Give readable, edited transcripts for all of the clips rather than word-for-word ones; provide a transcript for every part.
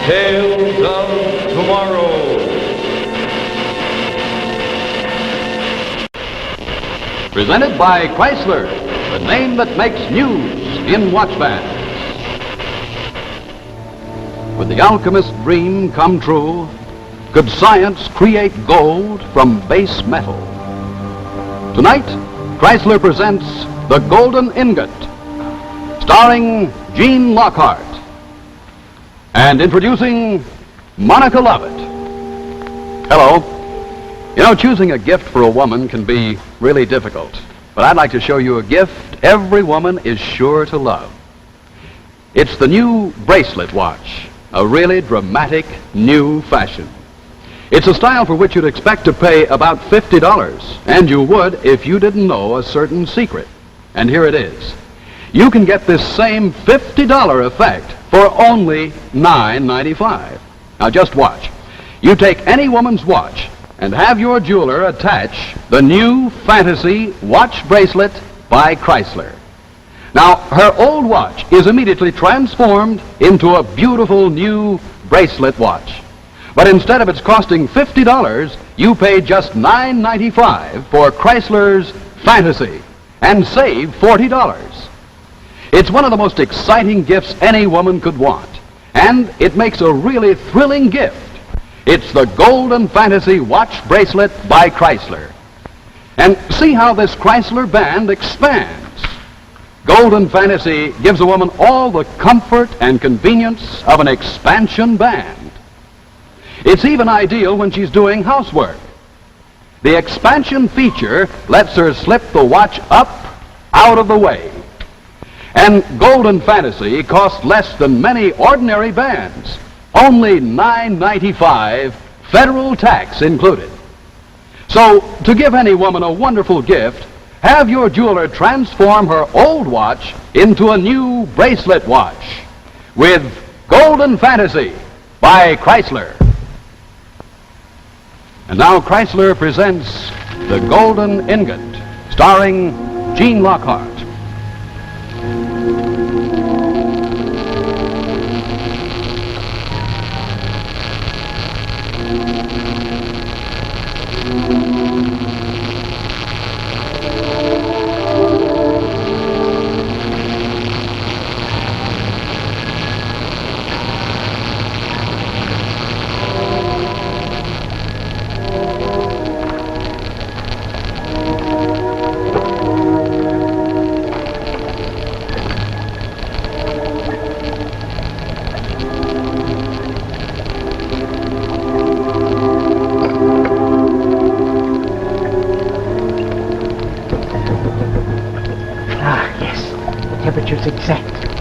Tales of Tomorrow. Presented by Chrysler, the name that makes news in watch bands. Would the alchemist's dream come true? Could science create gold from base metal? Tonight, Chrysler presents The Golden Ingot, starring Gene Lockhart. And introducing Monica Lovett. Hello. You know, choosing a gift for a woman can be really difficult, but I'd like to show you a gift every woman is sure to love. It's the new bracelet watch, a really dramatic new fashion. It's a style for which you'd expect to pay about $50, and you would if you didn't know a certain secret. And here it is. You can get this same $50 effect for only $9.95. Now just watch. You take any woman's watch and have your jeweler attach the new Fantasy Watch Bracelet by Chrysler. Now, her old watch is immediately transformed into a beautiful new bracelet watch. But instead of its costing $50, you pay just $9.95 for Chrysler's Fantasy and save $40. It's one of the most exciting gifts any woman could want, and it makes a really thrilling gift. It's the Golden Fantasy Watch Bracelet by Chrysler. And see how this Chrysler band expands. Golden Fantasy gives a woman all the comfort and convenience of an expansion band. It's even ideal when she's doing housework. The expansion feature lets her slip the watch up out of the way. And Golden Fantasy costs less than many ordinary bands. Only $9.95, federal tax included. So, to give any woman a wonderful gift, have your jeweler transform her old watch into a new bracelet watch with Golden Fantasy by Chrysler. And now Chrysler presents The Golden Ingot, starring Gene Lockhart.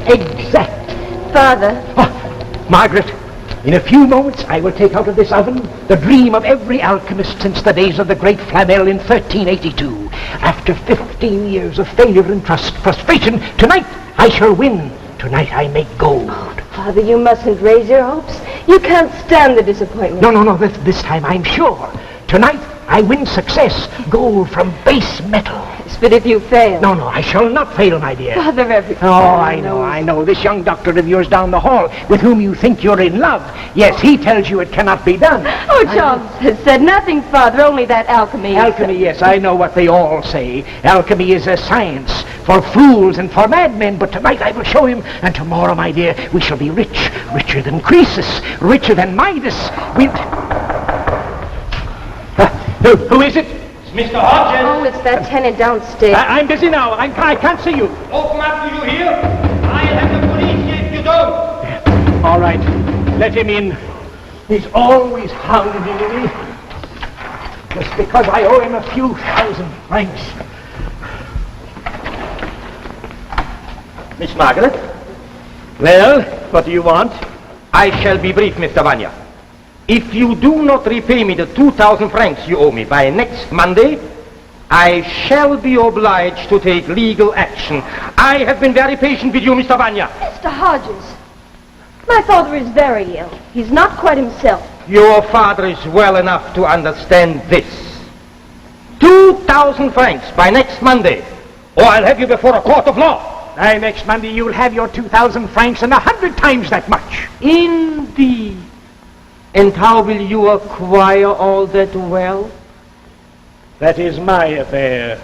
Exact. Father. Oh, Margaret, in a few moments I will take out of this oven the dream of every alchemist since the days of the great Flamel in 1382. After 15 years of failure and frustration, tonight I shall win. Tonight I make gold. Oh, Father, you mustn't raise your hopes. You can't stand the disappointment. No, this time I'm sure. Tonight I win success, gold from base metal. Yes, but if you fail... No, I shall not fail, my dear. Father, everything... Oh, I know. This young doctor of yours down the hall, with whom you think you're in love. Yes, he tells you it cannot be done. Oh, Charles has said nothing, Father, only that alchemy... Alchemy, yes, I know what they all say. Alchemy is a science for fools and for madmen, but tonight I will show him, and tomorrow, my dear, we shall be rich, richer than Croesus, richer than Midas. Who is it? It's Mr. Hodges. Oh, it's that tenant downstairs. I'm busy now. I can't see you. Open up, do you hear? I'll have the police here if you don't. All right. Let him in. He's always hounding me. Just because I owe him a few thousand francs. Miss Margaret? Well, what do you want? I shall be brief, Mr. Vanya. If you do not repay me the 2,000 francs you owe me by next Monday, I shall be obliged to take legal action. I have been very patient with you, Mr. Vanya. Mr. Hodges, my father is very ill. He's not quite himself. Your father is well enough to understand this. 2,000 francs by next Monday, or I'll have you before a court of law. By next Monday you'll have your 2,000 francs and 100 times that much. Indeed. And how will you acquire all that wealth? That is my affair.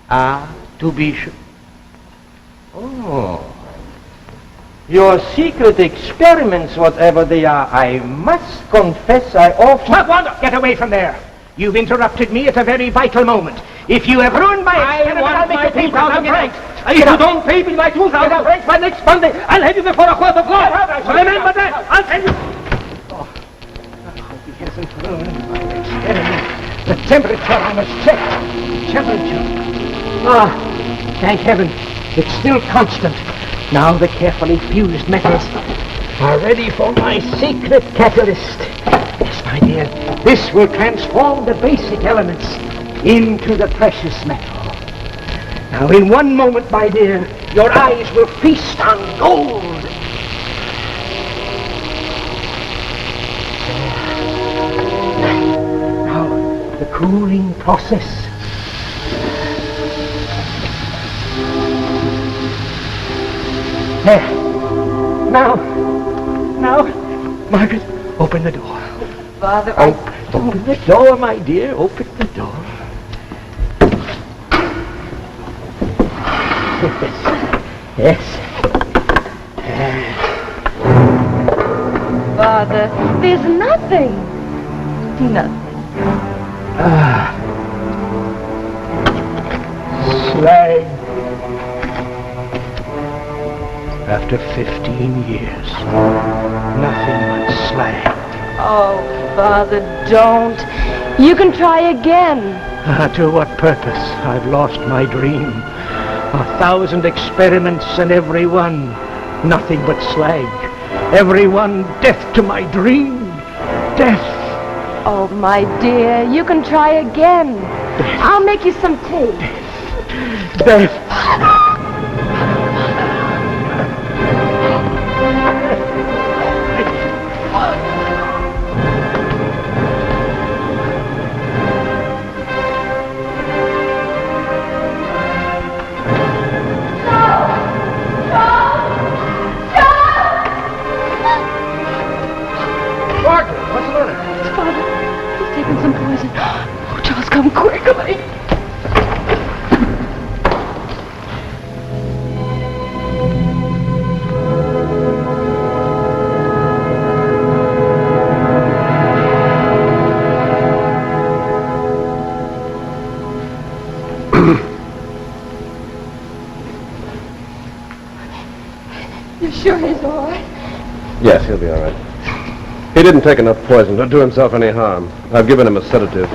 Ah, to be sure. Oh. Your secret experiments, whatever they are, I must confess I often... Stop, Wanda! Get away from there. You've interrupted me at a very vital moment. If you have ruined my experiment, I'll make you pay 2,000 francs. If you don't pay me my 2,000 francs by next Monday, I'll have you before a court of law. Remember that. I'll tell you. Oh, he hasn't ruined my experiment. The temperature I must check. Temperature. Ah, thank heaven. It's still constant. Now the carefully fused metals are ready for my secret catalyst. Yes, my dear, this will transform the basic elements into the precious metal. Now, in one moment, my dear, your eyes will feast on gold. Now, the cooling process. There. Now, Margaret, open the door. Father, Open the door, my dear. Open the door. Yes. Father, there's nothing. Nothing. Slag. After 15 years, nothing but slag. Oh, Father, don't. You can try again. To what purpose? I've lost my dream. 1,000 experiments and every one nothing but slag. Every one death to my dream. Death. Oh, my dear, you can try again. I'll make you some tea. Death. Come quickly. You sure he's all right? Yes, he'll be all right. He didn't take enough poison to do himself any harm. I've given him a sedative.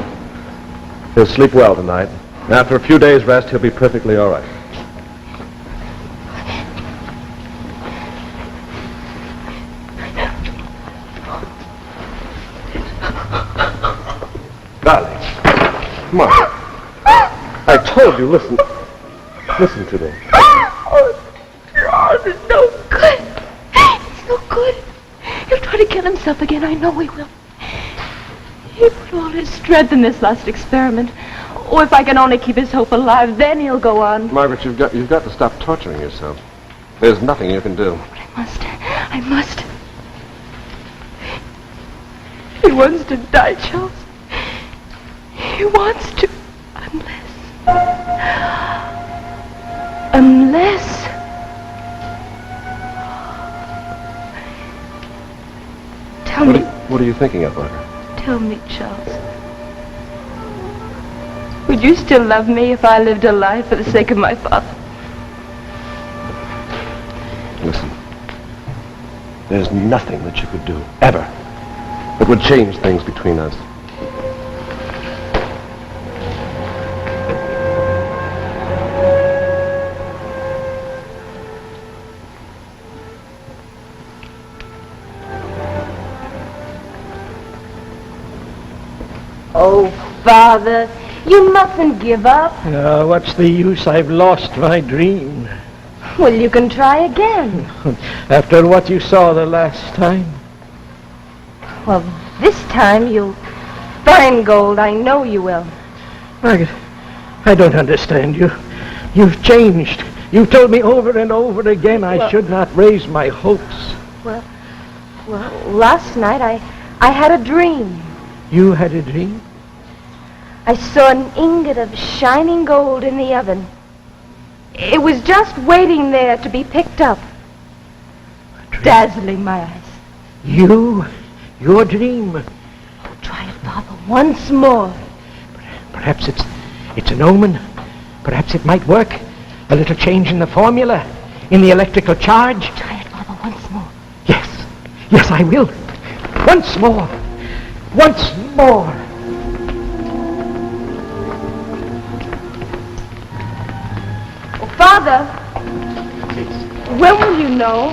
He'll sleep well tonight. After a few days' rest, he'll be perfectly all right. Darling, come on. I told you, listen. Listen to me. Oh, God, it's no good. It's no good. He'll try to kill himself again. I know he will. He put all his strength in this last experiment. Oh, if I can only keep his hope alive, then he'll go on. Margaret, you've got to stop torturing yourself. There's nothing you can do. But I must. He wants to die, Charles. He wants to. Unless... Tell me... What are you thinking of, Margaret? Tell me, Charles. Would you still love me if I lived a life for the sake of my father? Listen. There's nothing that you could do, ever, that would change things between us. Oh, Father, you mustn't give up. What's the use? I've lost my dream. Well, you can try again. After what you saw the last time. Well, this time you'll find gold. I know you will. Margaret, I don't understand you. You've changed. You told me over and over again I should not raise my hopes. Well, last night I had a dream. You had a dream? I saw an ingot of shining gold in the oven. It was just waiting there to be picked up. Dazzling my eyes. Your dream. Oh, try it, Father, once more. Perhaps it's an omen. Perhaps it might work. A little change in the formula, in the electrical charge. Try it, Father, once more. Yes, I will. Once more. Once more. Oh, Father, when will you know?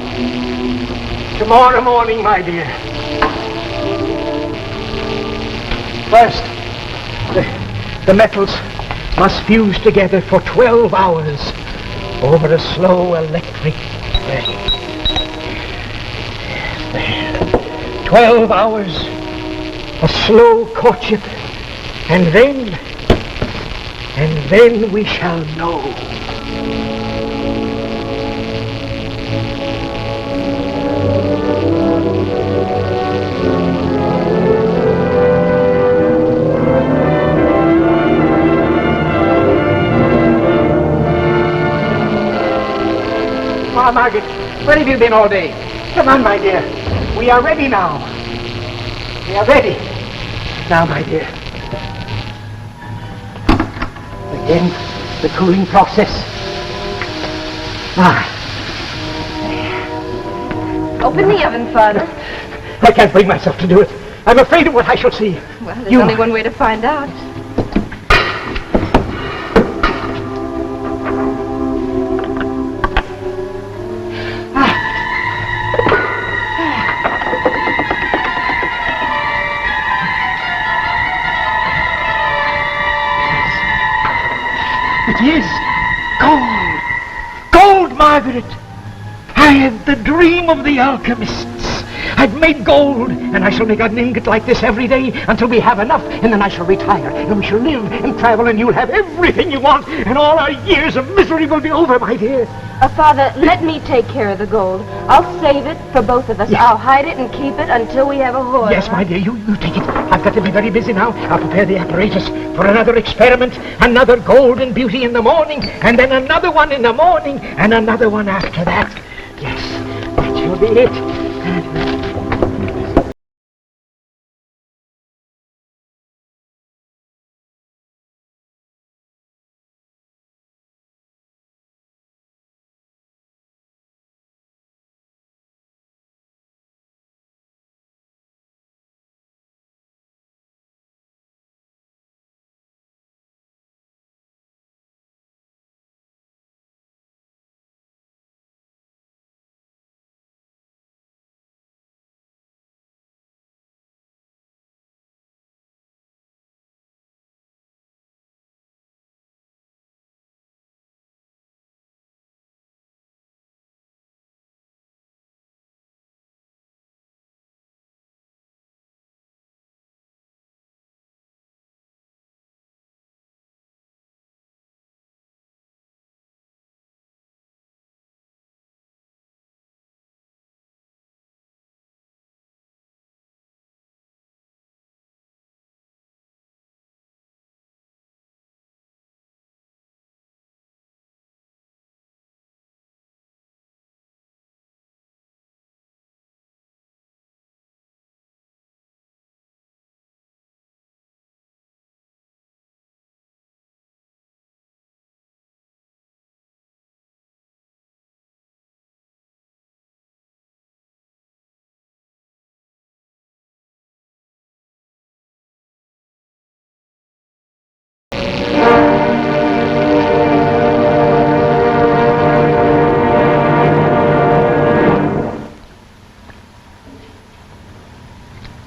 Tomorrow morning, my dear. First, the metals must fuse together for 12 hours over a slow electric thread. 12 hours, a slow courtship, and then we shall know. Oh, Margaret, where have you been all day? Come on, my dear. We are ready now. We are ready. Now, my dear. Again, the cooling process. Open the oven, Father. I can't bring myself to do it. I'm afraid of what I shall see. Well, there's only one way to find out. It is gold. Gold, Margaret. I had the dream of the alchemists. I've made gold, and I shall make an ingot like this every day until we have enough, and then I shall retire, and we shall live and travel, and you'll have everything you want, and all our years of misery will be over, my dear. Father, let me take care of the gold. I'll save it for both of us. Yes. I'll hide it and keep it until we have a hoard. Yes, my dear, you take it. I've got to be very busy now. I'll prepare the apparatus for another experiment, another golden beauty in the morning, and then another one in the morning, and another one after that. Yes, that shall be it.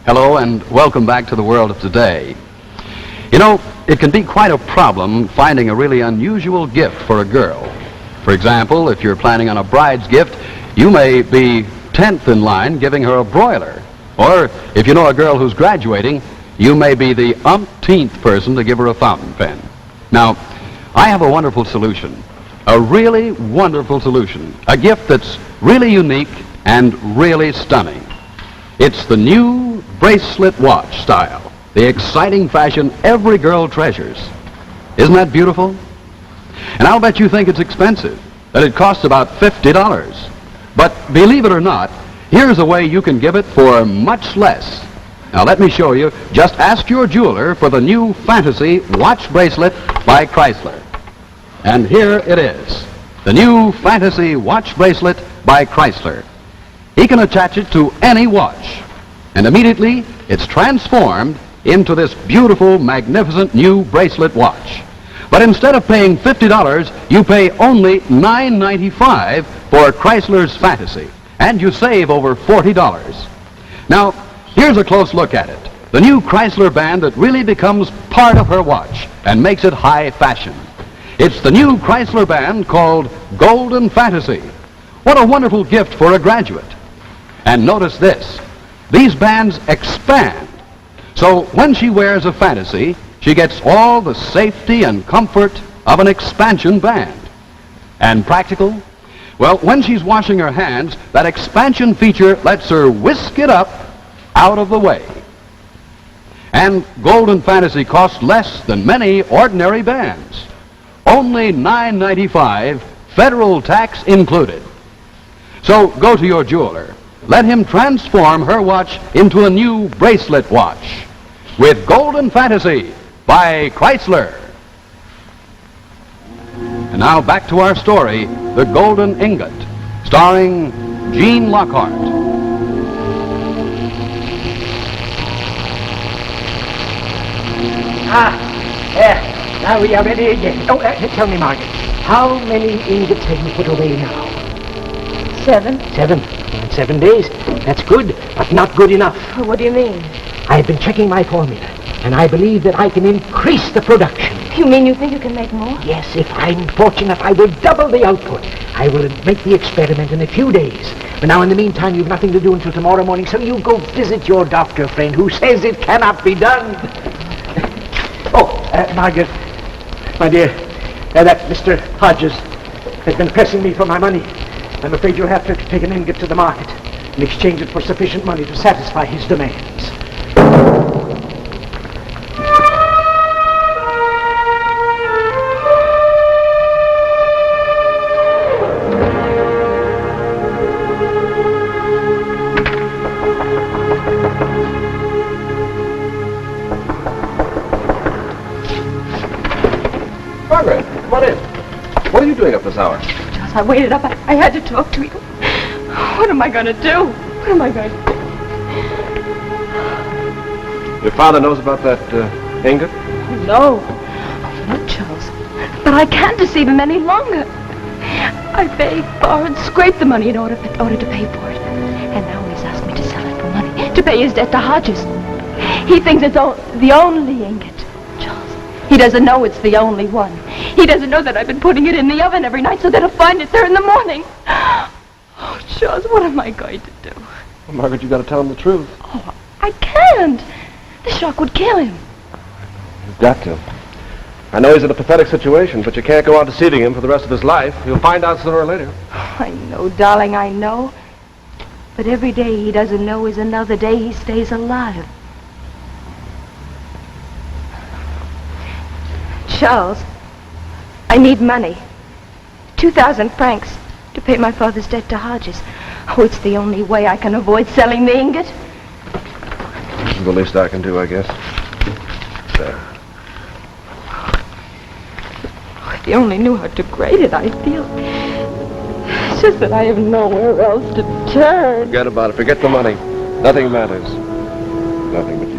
Hello and welcome back to the world of today. You know, it can be quite a problem finding a really unusual gift for a girl. For example, if you're planning on a bride's gift, you may be 10th in line giving her a broiler. Or if you know a girl who's graduating, you may be the umpteenth person to give her a fountain pen. Now, I have a wonderful solution. A really wonderful solution. A gift that's really unique and really stunning. It's the new bracelet watch style. The exciting fashion every girl treasures. Isn't that beautiful? And I'll bet you think it's expensive, that it costs about $50. But believe it or not, here's a way you can give it for much less. Now let me show you. Just ask your jeweler for the new Fantasy watch bracelet by Chrysler. And here it is, the new Fantasy watch bracelet by Chrysler. He can attach it to any watch, and immediately it's transformed into this beautiful, magnificent new bracelet watch. But instead of paying $50, you pay only $9.95 for Chrysler's Fantasy, and you save over $40. Now, here's a close look at it. The new Chrysler band that really becomes part of her watch and makes it high fashion. It's the new Chrysler band called Golden Fantasy. What a wonderful gift for a graduate. And notice this. These bands expand. So when she wears a Fantasy, she gets all the safety and comfort of an expansion band. And practical? Well, when she's washing her hands, that expansion feature lets her whisk it up out of the way. And Golden Fantasy costs less than many ordinary bands. Only $9.95, federal tax included. So go to your jeweler. Let him transform her watch into a new bracelet watch with Golden Fantasy by Chrysler. And now back to our story, The Golden Ingot, starring Gene Lockhart. Now we are ready again. Oh, tell me, Margaret, how many ingots have you put away now? 7. 7. In 7 days. That's good, but not good enough. What do you mean? I've been checking my formula, and I believe that I can increase the production. You mean you think you can make more? Yes, if I'm fortunate, I will double the output. I will make the experiment in a few days. But now, in the meantime, you've nothing to do until tomorrow morning, so you go visit your doctor friend who says it cannot be done. Margaret, my dear, that Mr. Hodges has been pressing me for my money. I'm afraid you'll have to take an ingot to the market and exchange it for sufficient money to satisfy his demands. Margaret, come on in. What are you doing up this hour? I waited up. I had to talk to you. What am I going to do? What am I going to do? Your father knows about that ingot? No. No, Charles. But I can't deceive him any longer. I begged, borrowed, scraped the money in order to pay for it. And now he's asked me to sell it for money, to pay his debt to Hodges. He thinks it's the only ingot. Charles, he doesn't know it's the only one. He doesn't know that I've been putting it in the oven every night so that he'll find it there in the morning. Oh, Charles, what am I going to do? Well, Margaret, you've got to tell him the truth. Oh, I can't. The shock would kill him. You've got to. I know he's in a pathetic situation, but you can't go on deceiving him for the rest of his life. He'll find out sooner or later. I know, darling, I know. But every day he doesn't know is another day he stays alive. Charles, I need money. 2,000 francs to pay my father's debt to Hodges. Oh, it's the only way I can avoid selling the ingot. This is the least I can do, I guess. There. Oh, if you only knew how degraded I feel. It's just that I have nowhere else to turn. Forget about it. Forget the money. Nothing matters. Nothing but you.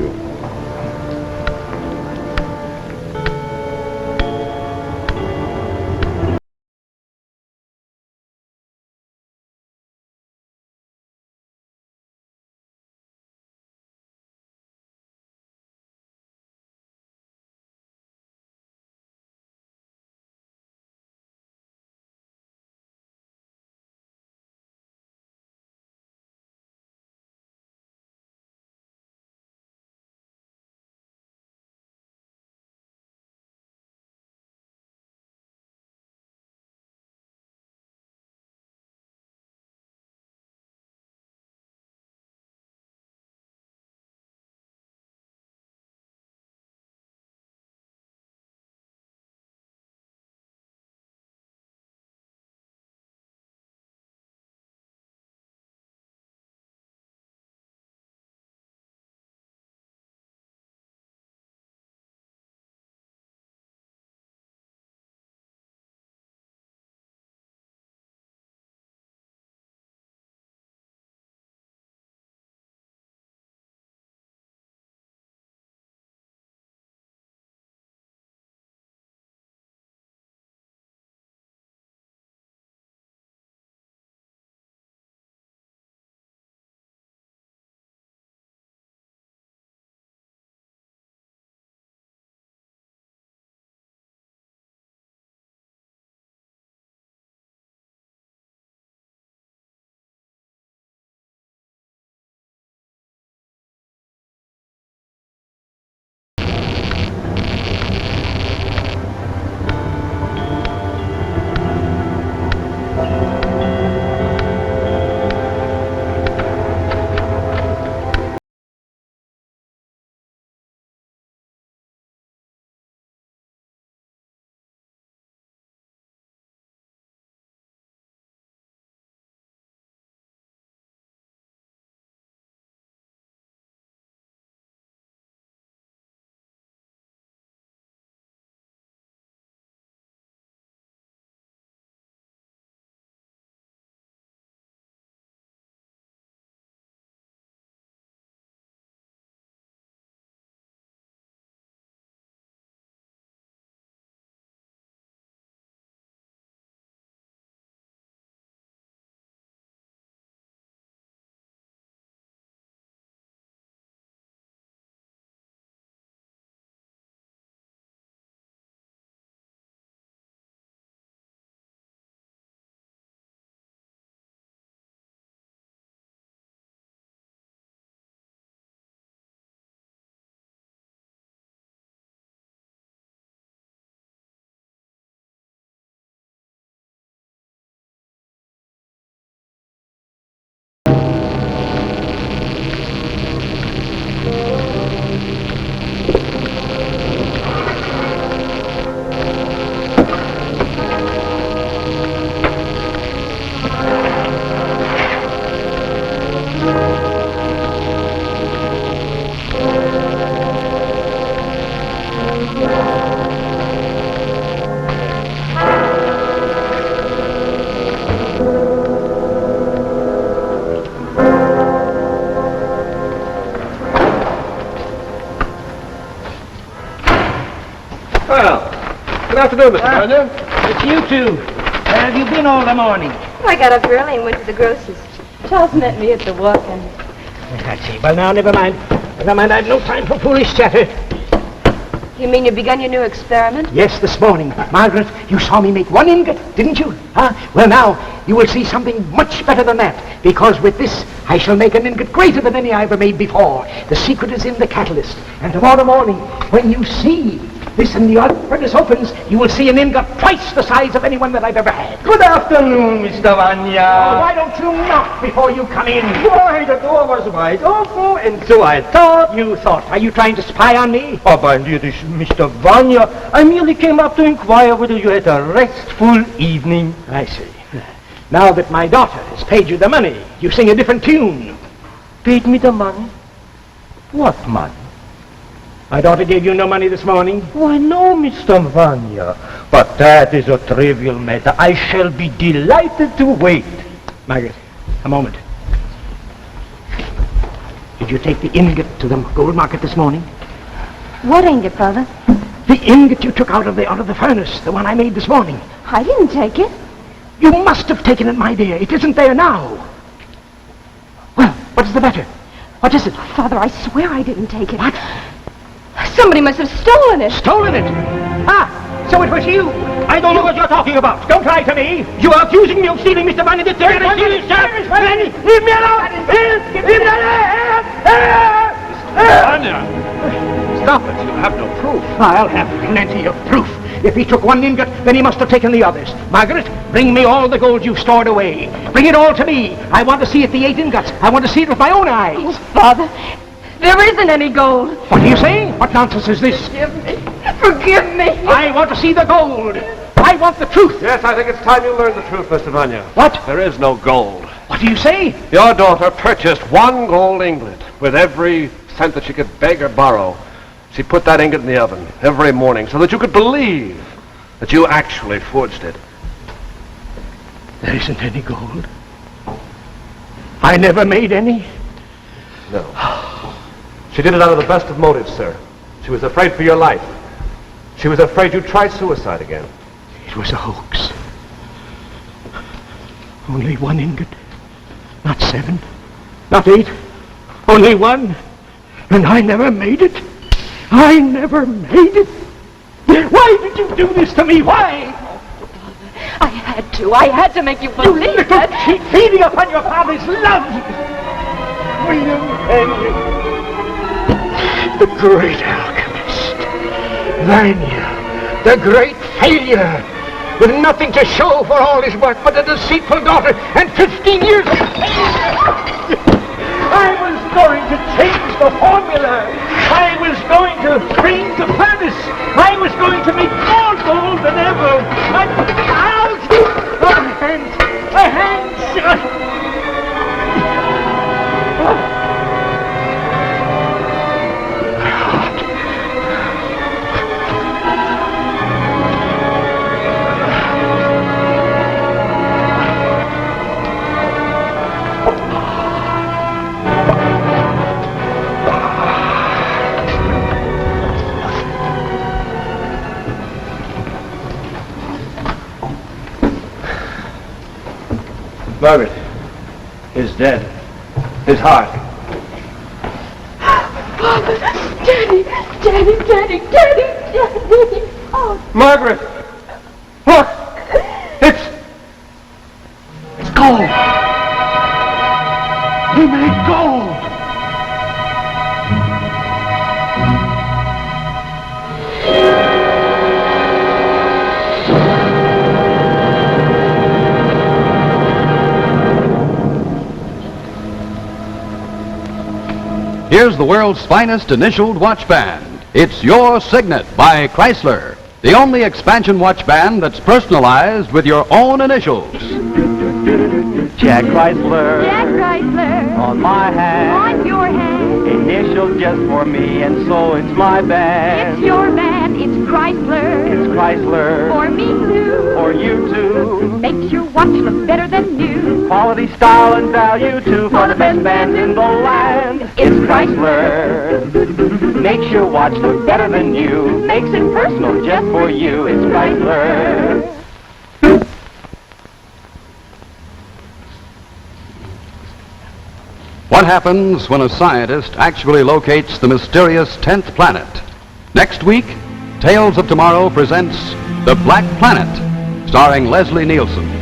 Good afternoon, Mr. Vanya. It's you two. Where have you been all the morning? I got up early and went to the grocer's. Charles met me at the walk-in. I see. Well, now, never mind. Never mind, I've no time for foolish chatter. You mean you begun your new experiment? Yes, this morning. Margaret, you saw me make one ingot, didn't you? Huh? Well, now, you will see something much better than that, because with this, I shall make an ingot greater than any I ever made before. The secret is in the catalyst. And tomorrow morning, when you see this and the odd furnace opens, you will see an ingot twice the size of anyone that I've ever had. Good afternoon, Mr. Vanya. Oh, why don't you knock before you come in? Why, the door was wide open, and so I thought... You thought. Are you trying to spy on me? Oh, my dear Mr. Vanya, I merely came up to inquire whether you had a restful evening. I see. Now that my daughter has paid you the money, you sing a different tune. Paid me the money? What money? My daughter gave you no money this morning? Why, no, Mr. Vanya. But that is a trivial matter. I shall be delighted to wait. Margaret, a moment. Did you take the ingot to the gold market this morning? What ingot, Father? The ingot you took out of the furnace, the one I made this morning. I didn't take it. You must have taken it, my dear. It isn't there now. Well, what is the matter? What is it? Father, I swear I didn't take it. What? Somebody must have stolen it. Stolen it? Ah, so it was you. I don't know what you're talking about. Don't lie to me. You are accusing me of stealing Mr. Vanya. Leave me alone! Leave me alone! Vanya! Stop it. You have no proof. I'll have plenty of proof. If he took one ingot, then he must have taken the others. Margaret, bring me all the gold you've stored away. Bring it all to me. I want to see it, the 8 ingots. I want to see it with my own eyes. Oh, Father, there isn't any gold. What are you saying? What nonsense is this? Forgive me. Forgive me. I want to see the gold. I want the truth. Yes, I think it's time you learned the truth, Mr. Vanya. What? There is no gold. What do you say? Your daughter purchased 1 gold ingot with every cent that she could beg or borrow. She put that ingot in the oven every morning so that you could believe that you actually forged it. There isn't any gold. I never made any. No. She did it out of the best of motives, sir. She was afraid for your life. She was afraid you'd try suicide again. It was a hoax. Only 1 ingot. Not 7. Not 8. Only 1. And I never made it. I never made it. Why did you do this to me? Why? I had to. I had to make you You believe little that. cheat, feeding upon your father's love. William Henry, the great alchemist. Vanya, the great failure, with nothing to show for all his work but a deceitful daughter and 15 years of I was going to change the formula. I was going to bring the furnace. I was going to make more gold than ever. My hands. Margaret is dead. His heart. Father, Daddy. Oh, Margaret! Look! It's gold! He made gold! Here's the world's finest initialed watch band. It's your Signet by Chrysler, the only expansion watch band that's personalized with your own initials. Jack Chrysler. Jack Chrysler. On my hand. On your hand. Initials just for me, and so it's my band. It's your band. It's Chrysler. It's Chrysler. For me too. For you too. Makes your watch look better than new. Quality, style, and value too. For the best band in the land. It's Chrysler. Makes Makes your watch look better than you. Makes it personal just for you. It's Chrysler. What happens when a scientist actually locates the mysterious 10th planet? Next week, Tales of Tomorrow presents The Black Planet, starring Leslie Nielsen.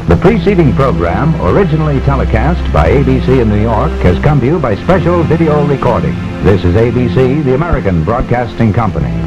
The preceding program, originally telecast by ABC in New York, has come to you by special video recording. This is ABC, the American Broadcasting Company.